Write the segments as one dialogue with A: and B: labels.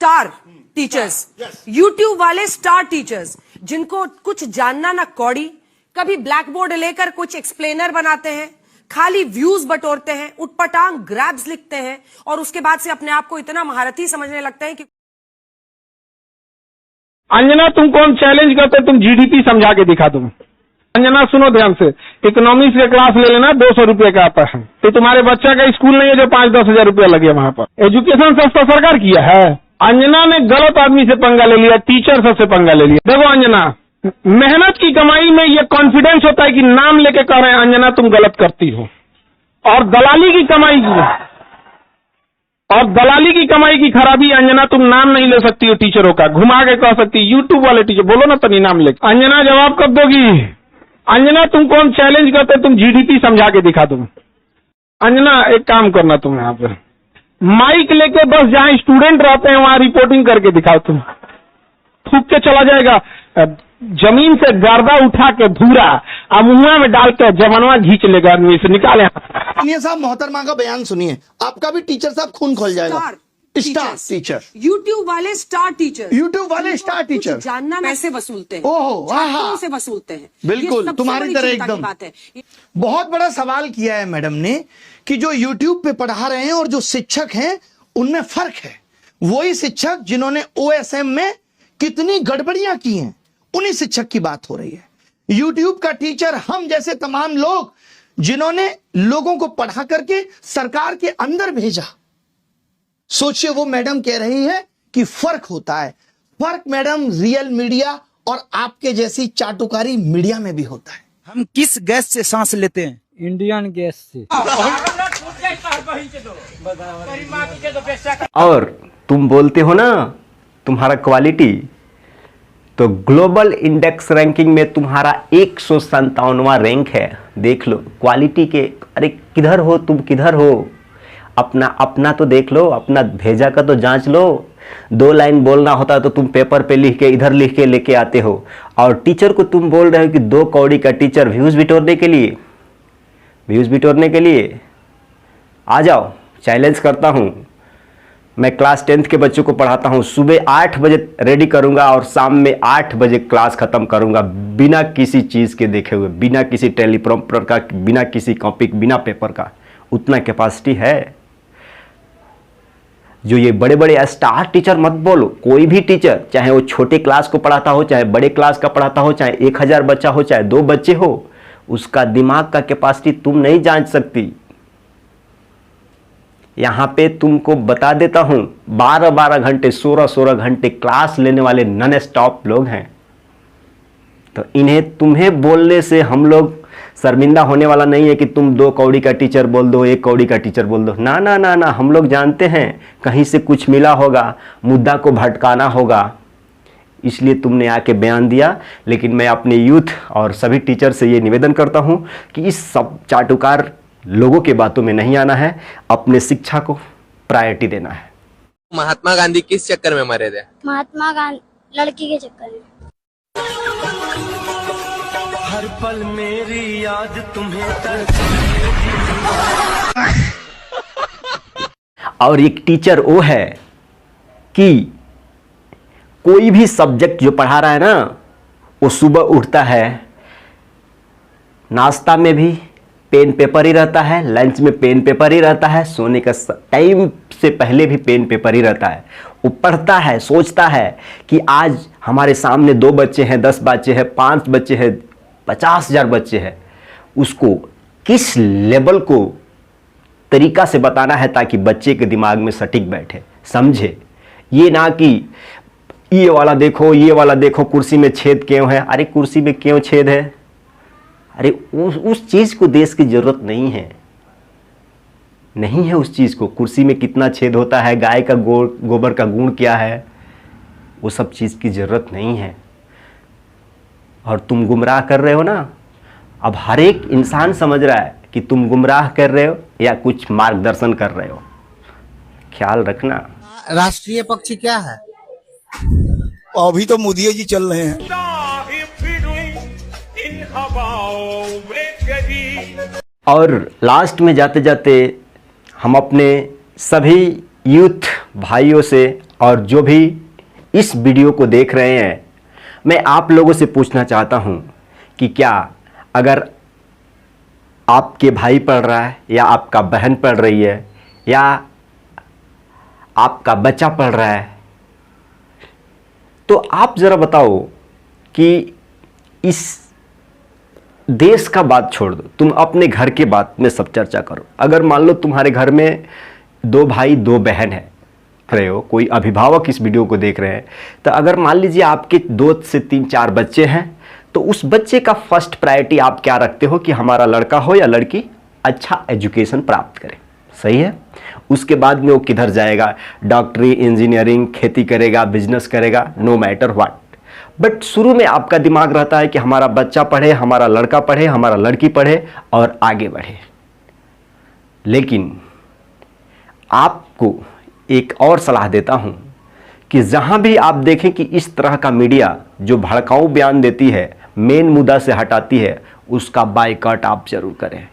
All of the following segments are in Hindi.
A: स्टार टीचर्स, यूट्यूब वाले स्टार टीचर्स जिनको कुछ जानना ना कौड़ी, कभी ब्लैक बोर्ड लेकर कुछ एक्सप्लेनर बनाते हैं, खाली व्यूज बटोरते हैं, उटपटांग ग्रैब्स लिखते हैं और उसके बाद से अपने आप को इतना महारथी समझने लगते हैं कि
B: अंजना तुम कौन चैलेंज करते, तुम जीडीपी समझा के दिखा दो। अंजना सुनो ध्यान से, इकोनॉमिक्स का क्लास ले लेना, 200 रुपये का आता है। तो तुम्हारे बच्चा का स्कूल नहीं है जो 5-10 हजार रुपया लगे वहां पर। एजुकेशन सस्ता सरकार किया है। अंजना ने गलत आदमी से पंगा ले लिया, टीचर सबसे पंगा ले लिया। देखो अंजना, मेहनत की कमाई में ये कॉन्फिडेंस होता है कि नाम लेके कह रहे हैं अंजना तुम गलत करती हो, और दलाली की कमाई की खराबी अंजना, तुम नाम नहीं ले सकती हो टीचरों का, घुमा के कह सकती। यूट्यूब वाले टीचर बोलो ना तनी नाम ले। अंजना जवाब कब दोगी? अंजना तुम कौन चैलेंज करते, तुम जीडीपी समझा के दिखा दो। अंजना एक काम करना, तुम यहाँ पे माइक लेके बस जहाँ स्टूडेंट रहते हैं वहां रिपोर्टिंग करके दिखाओ। तुम थूक के चला जाएगा, जमीन से गर्दा उठा के धूरा अब मुंह में डाल के जवानवा घींच लेगा आदमी से, निकाले।
C: सुनिए साहब, मोहतरमा का बयान सुनिए, आपका भी टीचर साहब खून खोल जाएगा। स्टार टीचर,
A: यूट्यूब वाले स्टार टीचर,
C: यूट्यूब वाले स्टार टीचर
A: जानना पैसे वसूलते हैं,
C: ओहो
A: से वसूलते हैं।
C: बिल्कुल तुम्हारी तरह एकदम। बहुत बड़ा सवाल किया है मैडम ने कि जो यूट्यूब पे पढ़ा रहे हैं और जो शिक्षक हैं उनमें फर्क है। वही शिक्षक जिन्होंने ओएसएम में कितनी गड़बड़ियां की हैं, उन्हीं शिक्षक की बात हो रही है। यूट्यूब का टीचर हम जैसे तमाम लोग जिन्होंने लोगों को पढ़ा करके सरकार के अंदर भेजा। सोचिए, वो मैडम कह रही है कि फर्क होता है। फर्क मैडम रियल मीडिया और आपके जैसी चाटुकारी मीडिया में भी होता है।
D: हम किस गैस से सांस लेते हैं?
E: इंडियन गैस से।
F: और तुम बोलते हो ना तुम्हारा क्वालिटी, तो ग्लोबल इंडेक्स रैंकिंग में तुम्हारा 157वां रैंक है। देख लो क्वालिटी के। अरे किधर हो तुम, किधर हो? अपना तो देख लो, अपना भेजा का तो जांच लो। 2 लाइन बोलना होता तो तुम पेपर पे लिख के इधर लिख के लेके आते हो, और टीचर को तुम बोल रहे हो कि 2 कौड़ी का टीचर। व्यूज बिटोरने के लिए आ जाओ, चैलेंज करता हूं। मैं क्लास 10th के बच्चों को पढ़ाता हूं। सुबह 8 बजे रेडी करूंगा और शाम में 8 बजे क्लास खत्म करूंगा, बिना किसी चीज के देखे हुए, बिना किसी टेलीप्रॉम्प्टर का, बिना किसी कॉपी, बिना पेपर का। उतना कैपेसिटी है। जो ये बड़े बड़े स्टार टीचर मत बोलो, कोई भी टीचर, चाहे वो छोटे क्लास को पढ़ाता हो, चाहे बड़े क्लास का पढ़ाता हो, चाहे 1000 बच्चा हो, चाहे 2 बच्चे हो, उसका दिमाग का कैपेसिटी तुम नहीं जांच सकती। यहां पे तुमको बता देता हूं, 12-12 घंटे, 16-16 घंटे क्लास लेने वाले नॉन स्टॉप लोग हैं। तो तुम्हें बोलने से हम लोग शर्मिंदा होने वाला नहीं है कि तुम 2 कौड़ी का टीचर बोल दो, 1 कौड़ी का टीचर बोल दो। ना ना ना ना, हम लोग जानते हैं कहीं से कुछ मिला होगा, मुद्दा को भटकाना होगा, इसलिए तुमने आके बयान दिया। लेकिन मैं अपने यूथ और सभी टीचर से ये निवेदन करता हूं कि इस सब चाटुकार लोगों के बातों में नहीं आना है, अपने शिक्षा को प्रायोरिटी देना है।
G: महात्मा गांधी किस चक्कर में मरे थे?
H: महात्मा गांधी लड़की के चक्कर में।
I: हर पल मेरी याद तुम्हें
F: और एक टीचर वो है कि कोई भी सब्जेक्ट जो पढ़ा रहा है ना, वो सुबह उठता है, नाश्ता में भी पेन पेपर ही रहता है, लंच में पेन पेपर ही रहता है, सोने का टाइम से पहले भी पेन पेपर ही रहता है। वो पढ़ता है, सोचता है कि आज हमारे सामने 2 बच्चे हैं, 10 बच्चे हैं, 5 बच्चे हैं, 50,000 बच्चे हैं। उसको किस लेवल को तरीका से बताना है ताकि बच्चे के दिमाग में सटीक बैठे, समझे। ये ना कि ये वाला देखो कुर्सी में छेद क्यों है। अरे कुर्सी में क्यों छेद है? अरे उस चीज को देश की जरूरत नहीं है उस चीज को। कुर्सी में कितना छेद होता है, गाय का गोबर का गुण क्या है, वो सब चीज की जरूरत नहीं है। और तुम गुमराह कर रहे हो ना, अब हर एक इंसान समझ रहा है कि तुम गुमराह कर रहे हो या कुछ मार्गदर्शन कर रहे हो। ख्याल रखना।
D: राष्ट्रीय पक्षी क्या है?
E: अभी तो मोदी जी चल रहे हैं।
F: और लास्ट में जाते जाते हम अपने सभी यूथ भाइयों से और जो भी इस वीडियो को देख रहे हैं, मैं आप लोगों से पूछना चाहता हूं कि क्या अगर आपके भाई पढ़ रहा है या आपका बहन पढ़ रही है या आपका बच्चा पढ़ रहा है, तो आप ज़रा बताओ कि इस देश का बात छोड़ दो, तुम अपने घर के बात में सब चर्चा करो। अगर मान लो तुम्हारे घर में 2 भाई 2 बहन है रहे हो, कोई अभिभावक इस वीडियो को देख रहे हैं, तो अगर मान लीजिए आपके 2 से 3 4 बच्चे हैं, तो उस बच्चे का फर्स्ट प्रायोरिटी आप क्या रखते हो कि हमारा लड़का हो या लड़की अच्छा एजुकेशन प्राप्त करे, सही है। उसके बाद में वो किधर जाएगा, डॉक्टरी, इंजीनियरिंग, खेती करेगा, बिजनेस करेगा, नो मैटर व्हाट, बट शुरू में आपका दिमाग रहता है कि हमारा बच्चा पढ़े, हमारा लड़का पढ़े, हमारा लड़की पढ़े और आगे बढ़े। लेकिन आपको एक और सलाह देता हूं कि जहां भी आप देखें कि इस तरह का मीडिया जो भड़काऊ बयान देती है, मेन मुद्दा से हटाती है, उसका बायकॉट आप जरूर करें,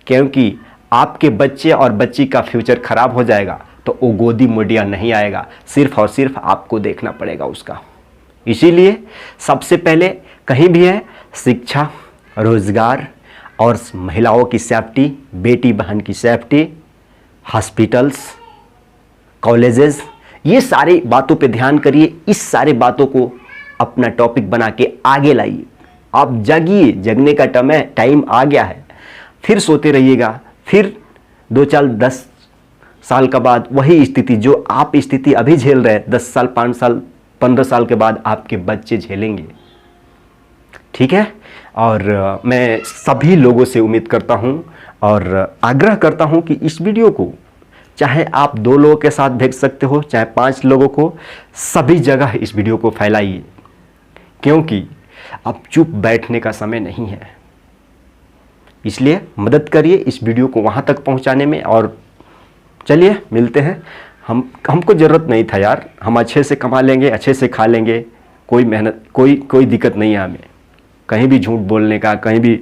F: क्योंकि आपके बच्चे और बच्ची का फ्यूचर खराब हो जाएगा तो वो गोदी मीडिया नहीं आएगा, सिर्फ और सिर्फ आपको देखना पड़ेगा उसका। इसीलिए सबसे पहले कहीं भी है शिक्षा, रोजगार और महिलाओं की सेफ्टी, बेटी बहन की सेफ्टी, हॉस्पिटल्स, कॉलेजेस, ये सारी बातों पे ध्यान करिए। इस सारी बातों को अपना टॉपिक बना के आगे लाइए। आप जागिए, जगने का टाइम आ गया है। फिर सोते रहिएगा, फिर 2 साल 10 साल के बाद वही स्थिति जो आप स्थिति अभी झेल रहे हैं, 10 साल 5 साल 15 साल के बाद आपके बच्चे झेलेंगे, ठीक है। और मैं सभी लोगों से उम्मीद करता हूं और आग्रह करता हूं कि इस वीडियो को चाहे आप 2 लोगों के साथ भेज सकते हो, चाहे 5 लोगों को, सभी जगह इस वीडियो को फैलाइए, क्योंकि अब चुप बैठने का समय नहीं है। इसलिए मदद करिए इस वीडियो को वहां तक पहुंचाने में। और चलिए मिलते हैं। हमको ज़रूरत नहीं था यार, हम अच्छे से कमा लेंगे, अच्छे से खा लेंगे, कोई मेहनत कोई दिक्कत नहीं है हमें, कहीं भी झूठ बोलने का, कहीं भी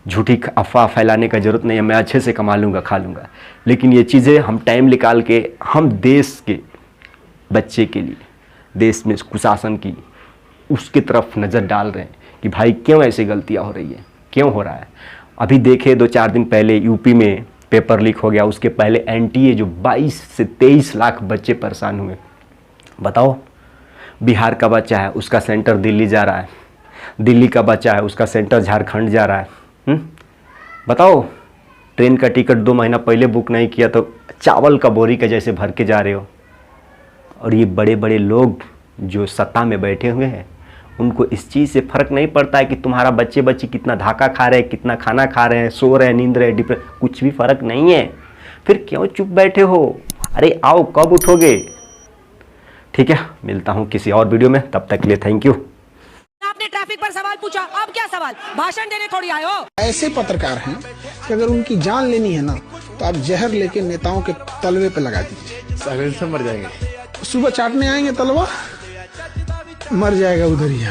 F: झूठी अफवाह फैलाने का ज़रूरत नहीं है। मैं अच्छे से कमा लूँगा, खा लूँगा, लेकिन ये चीज़ें हम टाइम निकाल के हम देश के बच्चे के लिए, देश में कुशासन की उसकी तरफ नज़र डाल रहे हैं कि भाई क्यों ऐसी गलतियाँ हो रही है, क्यों हो रहा है। अभी देखे 2-4 दिन पहले यूपी में पेपर लीक हो गया, उसके पहले एनटीए जो 22 से 23 लाख बच्चे परेशान हुए। बताओ, बिहार का बच्चा है उसका सेंटर दिल्ली जा रहा है, दिल्ली का बच्चा है उसका सेंटर झारखंड जा रहा है। बताओ, ट्रेन का टिकट 2 महीना पहले बुक नहीं किया तो चावल का बोरी के जैसे भर के जा रहे हो। और ये बड़े बड़े लोग जो सत्ता में बैठे हुए हैं, उनको इस चीज़ से फ़र्क नहीं पड़ता है कि तुम्हारा बच्चे बच्ची कितना धाका खा रहे हैं, कितना खाना खा रहे हैं, सो रहे हैं, नींद रहे, डिप्रेशन, कुछ भी फ़र्क नहीं है। फिर क्यों चुप बैठे हो? अरे आओ, कब उठोगे? ठीक है, मिलता हूँ किसी और वीडियो में, तब तक के लिए थैंक यू।
A: आपने ट्रैफिक पर सवाल पूछा, अब क्या सवाल? भाषण देने थोड़ी आए हो।
J: ऐसे पत्रकार हैं कि अगर उनकी जान लेनी है ना, तो आप जहर लेके नेताओं के तलवे पे लगा दीजिए,
G: साइलेंस से मर जाएंगे।
J: सुबह चाटने आएंगे तलवा, मर जाएगा उधर ही।